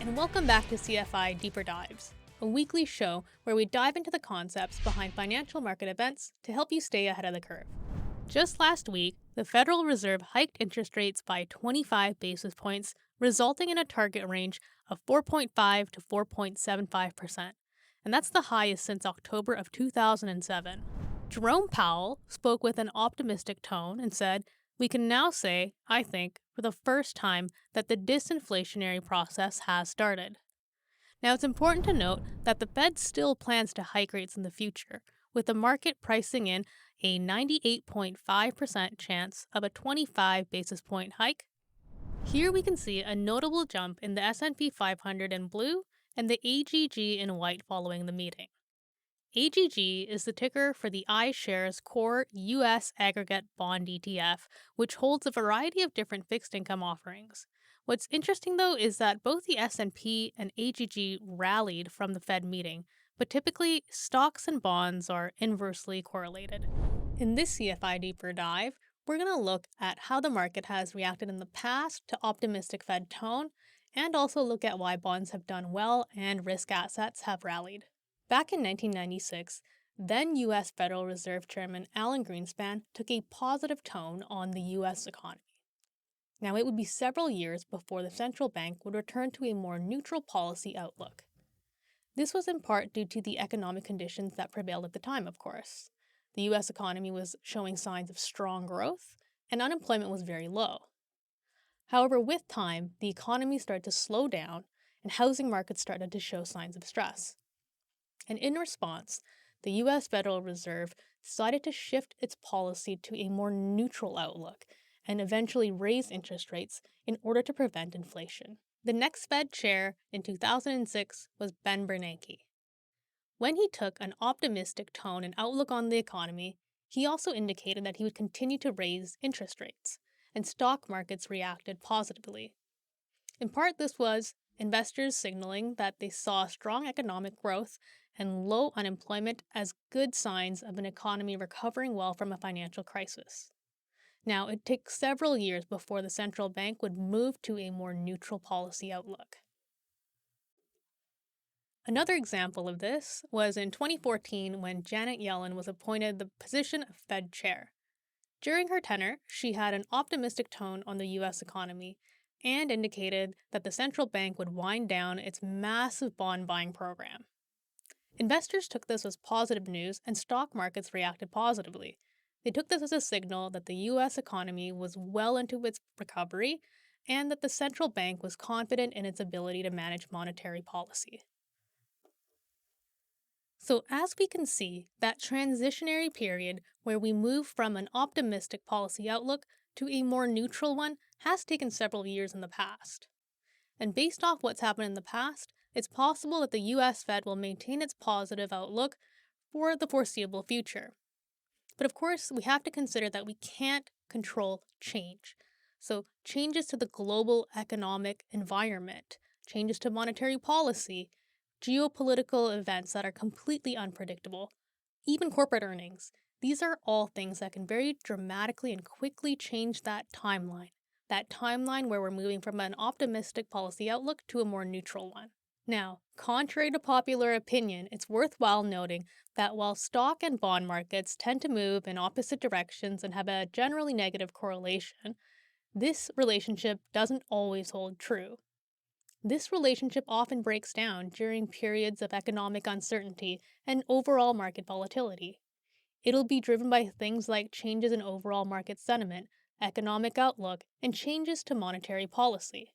and welcome back to CFI Deeper Dives, a weekly show where we dive into the concepts behind financial market events to help you stay ahead of the curve. Just last week, the Federal Reserve hiked interest rates by 25 basis points, resulting in a target range of 4.5 to 4.75%, and that's the highest since October of 2007. Jerome Powell spoke with an optimistic tone and said, "We can now say, I think, for the first time that the disinflationary process has started." Now, it's important to note that the Fed still plans to hike rates in the future, with the market pricing in a 98.5% chance of a 25 basis point hike. Here we can see a notable jump in the S&P 500 in blue and the AGG in white following the meeting. AGG is the ticker for the iShares Core U.S. Aggregate Bond ETF, which holds a variety of different fixed income offerings. What's interesting, though, is that both the S&P and AGG rallied from the Fed meeting, but typically stocks and bonds are inversely correlated. In this CFI Deeper Dive, we're going to look at how the market has reacted in the past to optimistic Fed tone, and also look at why bonds have done well and risk assets have rallied. Back in 1996, then U.S. Federal Reserve Chairman Alan Greenspan took a positive tone on the U.S. economy. Now, it would be several years before the central bank would return to a more neutral policy outlook. This was in part due to the economic conditions that prevailed at the time, of course. The U.S. economy was showing signs of strong growth, and unemployment was very low. However, with time, the economy started to slow down, and housing markets started to show signs of stress. And in response, the U.S. Federal Reserve decided to shift its policy to a more neutral outlook and eventually raise interest rates in order to prevent inflation. The next Fed chair in 2006 was Ben Bernanke. When he took an optimistic tone and outlook on the economy, he also indicated that he would continue to raise interest rates, and stock markets reacted positively. In part, this was investors signaling that they saw strong economic growth and low unemployment as good signs of an economy recovering well from a financial crisis. Now, it takes several years before the central bank would move to a more neutral policy outlook. Another example of this was in 2014 when Janet Yellen was appointed the position of Fed chair. During her tenure, she had an optimistic tone on the U.S. economy and indicated that the central bank would wind down its massive bond buying program. Investors took this as positive news, and stock markets reacted positively. They took this as a signal that the U.S. economy was well into its recovery and that the central bank was confident in its ability to manage monetary policy. So as we can see, that transitionary period where we move from an optimistic policy outlook to a more neutral one has taken several years in the past. And based off what's happened in the past, it's possible that the U.S. Fed will maintain its positive outlook for the foreseeable future. But of course, we have to consider that we can't control change. So changes to the global economic environment, changes to monetary policy, geopolitical events that are completely unpredictable, even corporate earnings, these are all things that can very dramatically and quickly change that timeline where we're moving from an optimistic policy outlook to a more neutral one. Now, contrary to popular opinion, it's worthwhile noting that while stock and bond markets tend to move in opposite directions and have a generally negative correlation, this relationship doesn't always hold true. This relationship often breaks down during periods of economic uncertainty and overall market volatility. It'll be driven by things like changes in overall market sentiment, economic outlook, and changes to monetary policy.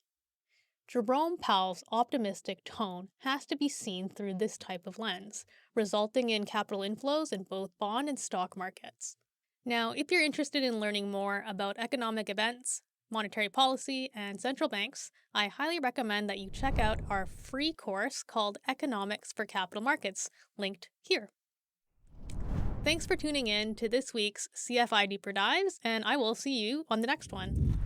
Jerome Powell's optimistic tone has to be seen through this type of lens, resulting in capital inflows in both bond and stock markets. Now, if you're interested in learning more about economic events, monetary policy, and central banks, I highly recommend that you check out our free course called Economics for Capital Markets, linked here. Thanks for tuning in to this week's CFI Deeper Dives, and I will see you on the next one.